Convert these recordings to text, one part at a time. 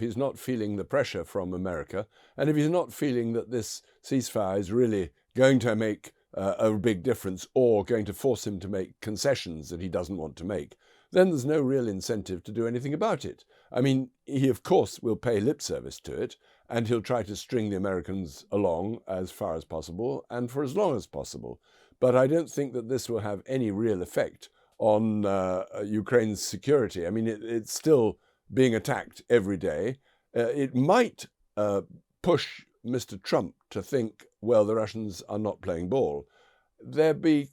if he's not feeling the pressure from America, and if he's not feeling that this ceasefire is really going to make a big difference or going to force him to make concessions that he doesn't want to make, then there's no real incentive to do anything about it. I mean, he of course will pay lip service to it, and he'll try to string the Americans along as far as possible and for as long as possible. But I don't think that this will have any real effect on Ukraine's security. I mean, it's still being attacked every day. It might push Mr. Trump to think, well, the Russians are not playing ball. They'll be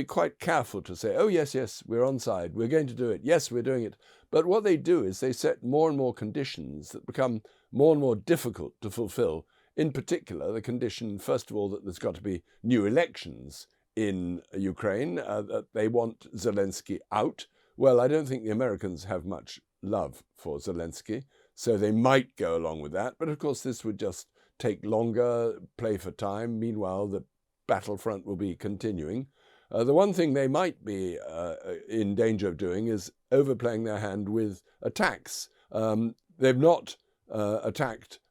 quite careful to say, oh, yes, we're on side. We're going to do it. Yes, we're doing it. But what they do is they set more and more conditions that become more and more difficult to fulfill. In particular, the condition, first of all, that there's got to be new elections in Ukraine, that they want Zelensky out. Well, I don't think the Americans have much love for Zelensky, so they might go along with that. But of course, this would just take longer, play for time. Meanwhile, the battlefront will be continuing. The one thing they might be in danger of doing is overplaying their hand with attacks. They've not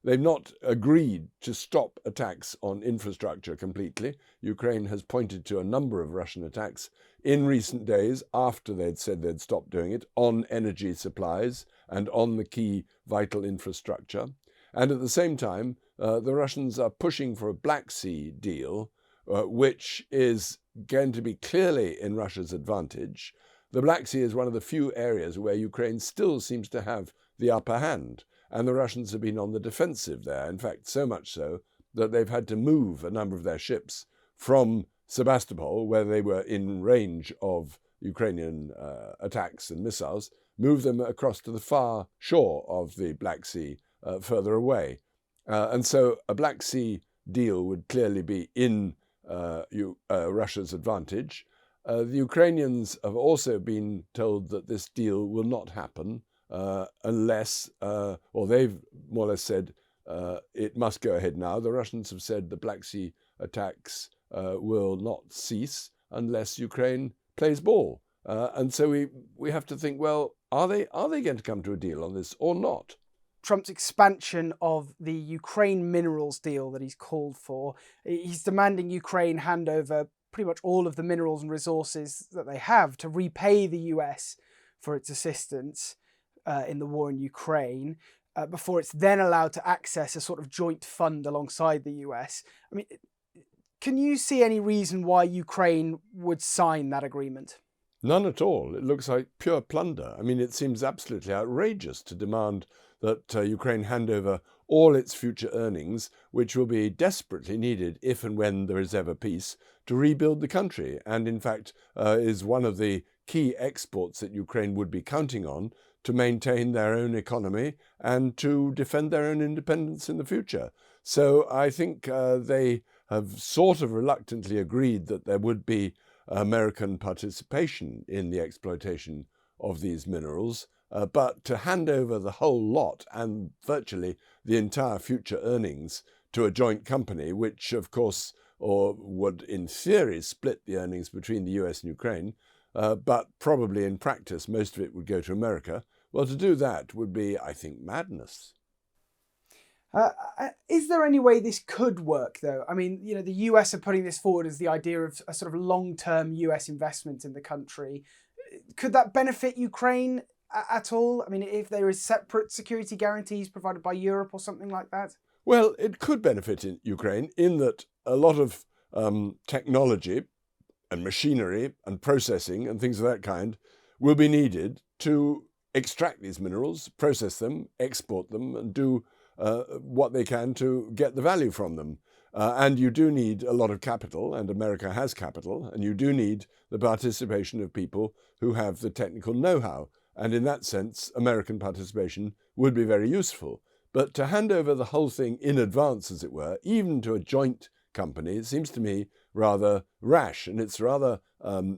they've not agreed to stop attacks on infrastructure completely. Ukraine has pointed to a number of Russian attacks in recent days after they'd said they'd stopped doing it on energy supplies and on the key vital infrastructure. And at the same time, the Russians are pushing for a Black Sea deal, which is going to be clearly in Russia's advantage. The Black Sea is one of the few areas where Ukraine still seems to have the upper hand, and the Russians have been on the defensive there. In fact, so much so that they've had to move a number of their ships from Sebastopol, where they were in range of Ukrainian attacks and missiles, move them across to the far shore of the Black Sea, further away. And so a Black Sea deal would clearly be in Russia's advantage. The Ukrainians have also been told that this deal will not happen unless, or they've more or less said it must go ahead now. The Russians have said the Black Sea attacks will not cease unless Ukraine plays ball. And so we have to think, well, are they going to come to a deal on this or not? Trump's expansion of the Ukraine minerals deal that he's called for. He's demanding Ukraine hand over pretty much all of the minerals and resources that they have to repay the US for its assistance in the war in Ukraine, before it's then allowed to access a sort of joint fund alongside the US. I mean, can you see any reason why Ukraine would sign that agreement? None at all. It looks like pure plunder. I mean, it seems absolutely outrageous to demand that Ukraine hand over all its future earnings, which will be desperately needed if and when there is ever peace, to rebuild the country, and in fact is one of the key exports that Ukraine would be counting on to maintain their own economy and to defend their own independence in the future. So I think they have sort of reluctantly agreed that there would be American participation in the exploitation of these minerals, but to hand over the whole lot and virtually the entire future earnings to a joint company, which of course, or would in theory split the earnings between the US and Ukraine, but probably in practice most of it would go to America. Well, to do that would be, I think, madness. Is there any way this could work, though? I mean, you know, the US are putting this forward as the idea of a sort of long-term US investment in the country. Could that benefit Ukraine at all? I mean, if there is separate security guarantees provided by Europe or something like that? Well, it could benefit in Ukraine in that a lot of technology and machinery and processing and things of that kind will be needed to extract these minerals, process them, export them, and do what they can to get the value from them. And you do need a lot of capital, and America has capital, and you do need the participation of people who have the technical know-how. And in that sense, American participation would be very useful. But to hand over the whole thing in advance, as it were, even to a joint company, it seems to me rather rash. And it's rather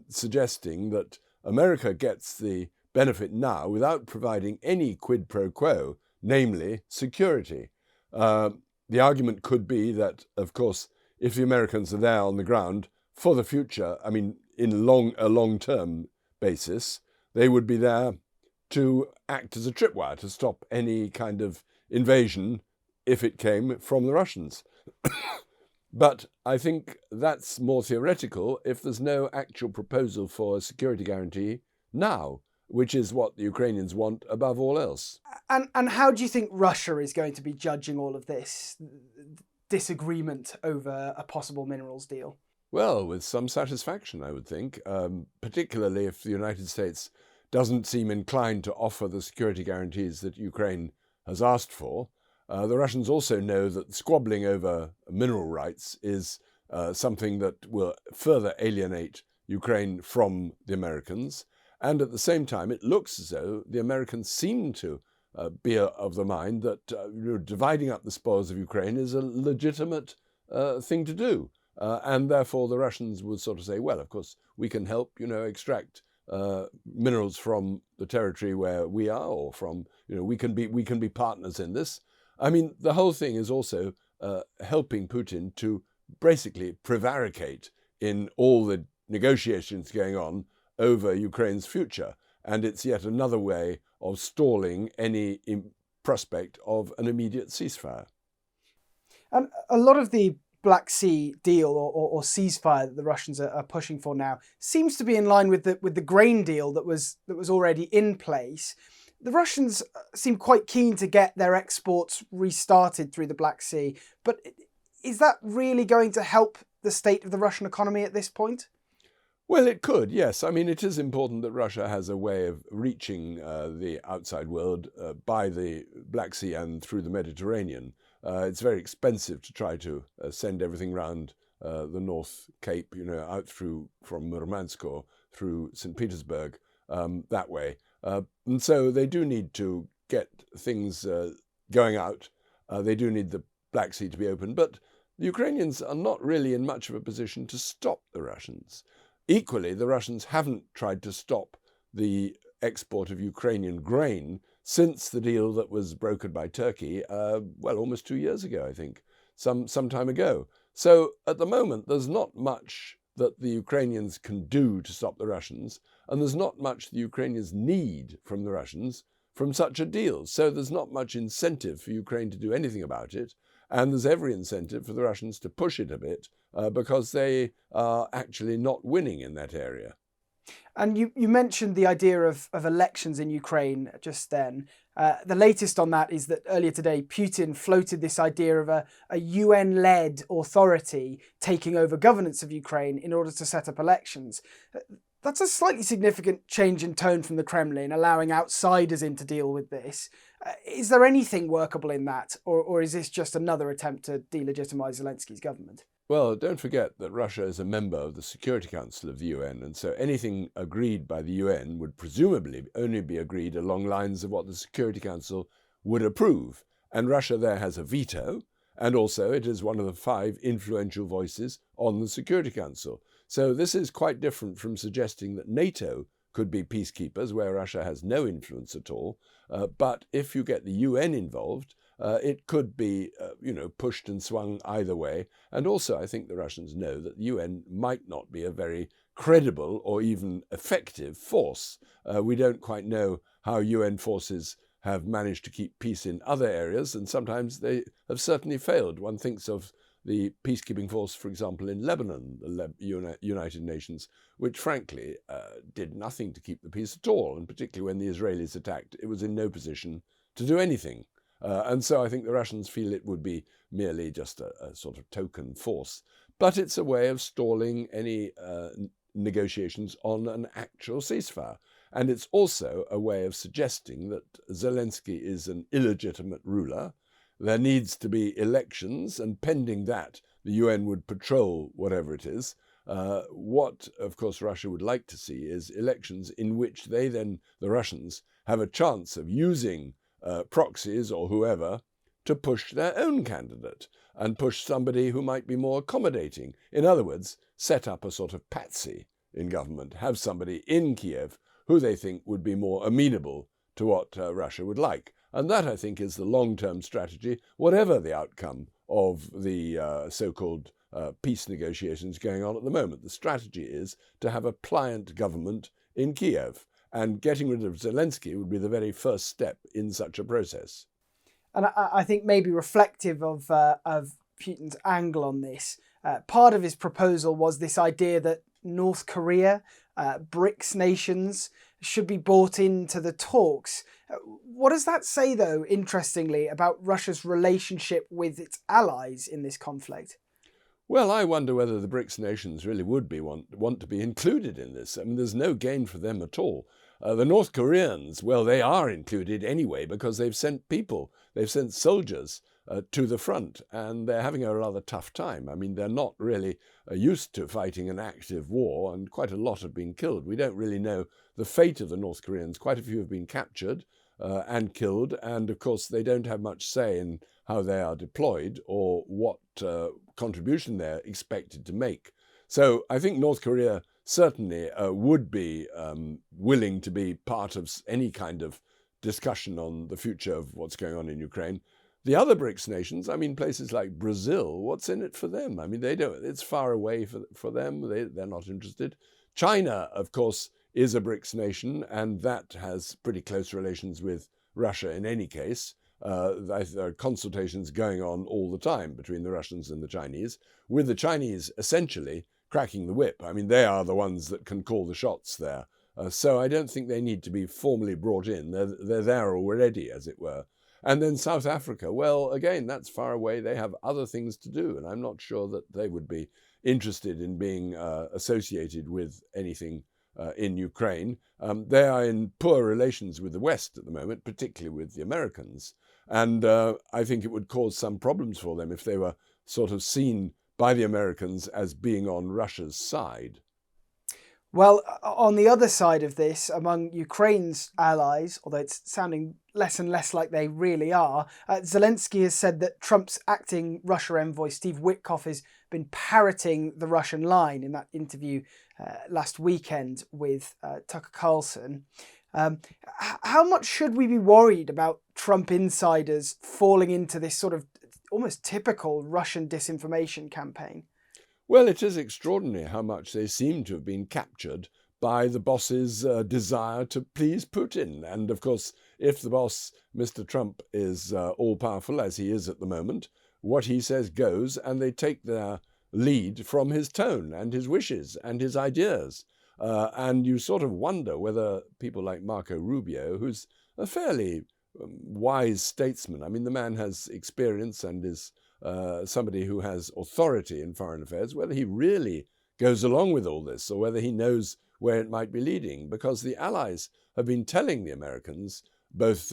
suggesting that America gets the benefit now without providing any quid pro quo, namely security. The argument could be that, of course, if the Americans are there on the ground for the future, I mean, in a long-term basis, they would be there to act as a tripwire to stop any kind of invasion if it came from the Russians. But I think that's more theoretical if there's no actual proposal for a security guarantee now, which is what the Ukrainians want above all else. And how do you think Russia is going to be judging all of this disagreement over a possible minerals deal? Well, with some satisfaction, I would think, particularly if the United States doesn't seem inclined to offer the security guarantees that Ukraine has asked for. The Russians also know that squabbling over mineral rights is something that will further alienate Ukraine from the Americans. And at the same time, it looks as though the Americans seem to be of the mind that dividing up the spoils of Ukraine is a legitimate thing to do. And therefore, the Russians would sort of say, well, of course, we can help, extract minerals from the territory where we are, or from, we can be partners in this. I mean, the whole thing is also helping Putin to basically prevaricate in all the negotiations going on over Ukraine's future. And it's yet another way of stalling any prospect of an immediate ceasefire. And a lot of the Black Sea deal or ceasefire that the Russians are pushing for now seems to be in line with the grain deal that was already in place. The Russians seem quite keen to get their exports restarted through the Black Sea, but is that really going to help the state of the Russian economy at this point? Well, it could, yes. I mean, it is important that Russia has a way of reaching the outside world by the Black Sea and through the Mediterranean. It's very expensive to try to send everything round the North Cape, out from Murmansk or through St. Petersburg that way. And so they do need to get things going out. They do need the Black Sea to be open. But the Ukrainians are not really in much of a position to stop the Russians. Equally, the Russians haven't tried to stop the export of Ukrainian grain since the deal that was brokered by Turkey, almost 2 years ago, I think, some time ago. So at the moment, there's not much that the Ukrainians can do to stop the Russians, and there's not much the Ukrainians need from the Russians from such a deal. So there's not much incentive for Ukraine to do anything about it, and there's every incentive for the Russians to push it a bit because they are actually not winning in that area. And you mentioned the idea of elections in Ukraine just then. The latest on that is that earlier today, Putin floated this idea of a UN-led authority taking over governance of Ukraine in order to set up elections. That's a slightly significant change in tone from the Kremlin, allowing outsiders in to deal with this. Is there anything workable in that, or is this just another attempt to delegitimize Zelensky's government? Well, don't forget that Russia is a member of the Security Council of the UN, and so anything agreed by the UN would presumably only be agreed along lines of what the Security Council would approve. And Russia there has a veto, and also it is one of the 5 influential voices on the Security Council. So this is quite different from suggesting that NATO could be peacekeepers, where Russia has no influence at all. But if you get the UN involved, it could be, pushed and swung either way. And also, I think the Russians know that the UN might not be a very credible or even effective force. We don't quite know how UN forces have managed to keep peace in other areas, and sometimes they have certainly failed. One thinks of the peacekeeping force, for example, in Lebanon, the United Nations, which frankly did nothing to keep the peace at all, and particularly when the Israelis attacked, it was in no position to do anything. And so I think the Russians feel it would be merely just a sort of token force. But it's a way of stalling any negotiations on an actual ceasefire. And it's also a way of suggesting that Zelensky is an illegitimate ruler. There needs to be elections, and pending that, the UN would patrol whatever it is. What, of course, Russia would like to see is elections in which the Russians, have a chance of using proxies or whoever to push their own candidate and push somebody who might be more accommodating. In other words, set up a sort of patsy in government, have somebody in Kiev who they think would be more amenable to what Russia would like. And that, I think, is the long-term strategy, whatever the outcome of the so-called peace negotiations going on at the moment. The strategy is to have a pliant government in Kiev, and getting rid of Zelensky would be the very first step in such a process. And I think maybe reflective of Putin's angle on this, part of his proposal was this idea that North Korea, BRICS nations, should be brought into the talks. What does that say, though, interestingly, about Russia's relationship with its allies in this conflict? Well, I wonder whether the BRICS nations really would want to be included in this. I mean, there's no gain for them at all. The North Koreans, well, they are included anyway because they've sent people, they've sent soldiers to the front, and they're having a rather tough time. I mean, they're not really used to fighting an active war, and quite a lot have been killed. We don't really know the fate of the North Koreans. Quite a few have been captured and killed, and of course they don't have much say in how they are deployed or what contribution they're expected to make. So I think North Korea certainly would be willing to be part of any kind of discussion on the future of what's going on in Ukraine. The other BRICS nations, I mean, places like Brazil, what's in it for them? I mean, they don't. It's far away for them. They're not interested. China, of course, is a BRICS nation, and that has pretty close relations with Russia in any case. There are consultations going on all the time between the Russians and the Chinese, with the Chinese essentially cracking the whip. I mean, they are the ones that can call the shots there. So I don't think they need to be formally brought in. They're there already, as it were. And then South Africa, well, again, that's far away. They have other things to do, and I'm not sure that they would be interested in being associated with anything in Ukraine. They are in poor relations with the West at the moment, particularly with the Americans. And I think it would cause some problems for them if they were sort of seen by the Americans as being on Russia's side. Well, on the other side of this, among Ukraine's allies, although it's sounding less and less like they really are, Zelensky has said that Trump's acting Russia envoy, Steve Witkoff, has been parroting the Russian line in that interview last weekend with Tucker Carlson. How much should we be worried about Trump insiders falling into this sort of almost typical Russian disinformation campaign? Well, it is extraordinary how much they seem to have been captured by the boss's desire to please Putin. And of course, if the boss, Mr. Trump, is all-powerful, as he is at the moment, what he says goes, and they take their lead from his tone and his wishes and his ideas. And you sort of wonder whether people like Marco Rubio, who's a fairly wise statesman, I mean, the man has experience and is somebody who has authority in foreign affairs, whether he really goes along with all this or whether he knows where it might be leading, because the Allies have been telling the Americans, both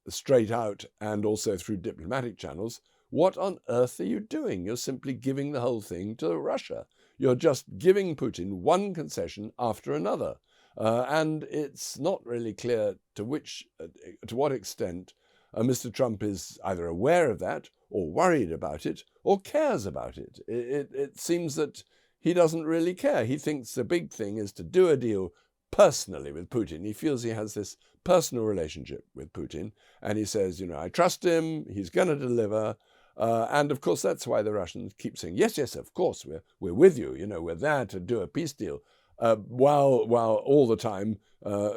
straight out and also through diplomatic channels, what on earth are you doing? You're simply giving the whole thing to Russia. You're just giving Putin one concession after another. And it's not really clear to what extent Mr. Trump is either aware of that or worried about it or cares about it. It seems that he doesn't really care. He thinks the big thing is to do a deal personally with Putin. He feels he has this personal relationship with Putin, and he says, I trust him, he's going to deliver. And of course, that's why the Russians keep saying, yes, of course, we're with you. We're there to do a peace deal, while all the time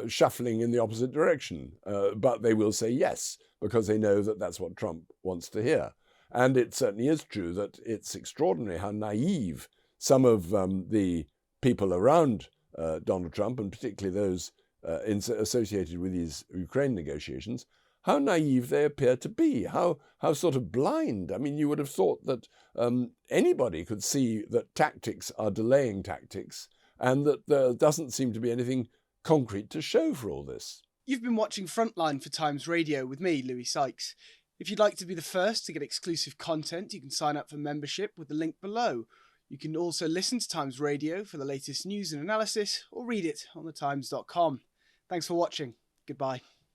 shuffling in the opposite direction. But they will say yes, because they know that that's what Trump wants to hear. And it certainly is true that it's extraordinary how naive some of the people around Donald Trump, and particularly those associated with these Ukraine negotiations, how naive they appear to be, how sort of blind. I mean, you would have thought that anybody could see that tactics are delaying tactics and that there doesn't seem to be anything concrete to show for all this. You've been watching Frontline for Times Radio with me, Louis Sykes. If you'd like to be the first to get exclusive content, you can sign up for membership with the link below. You can also listen to Times Radio for the latest news and analysis, or read it on thetimes.com. Thanks for watching. Goodbye.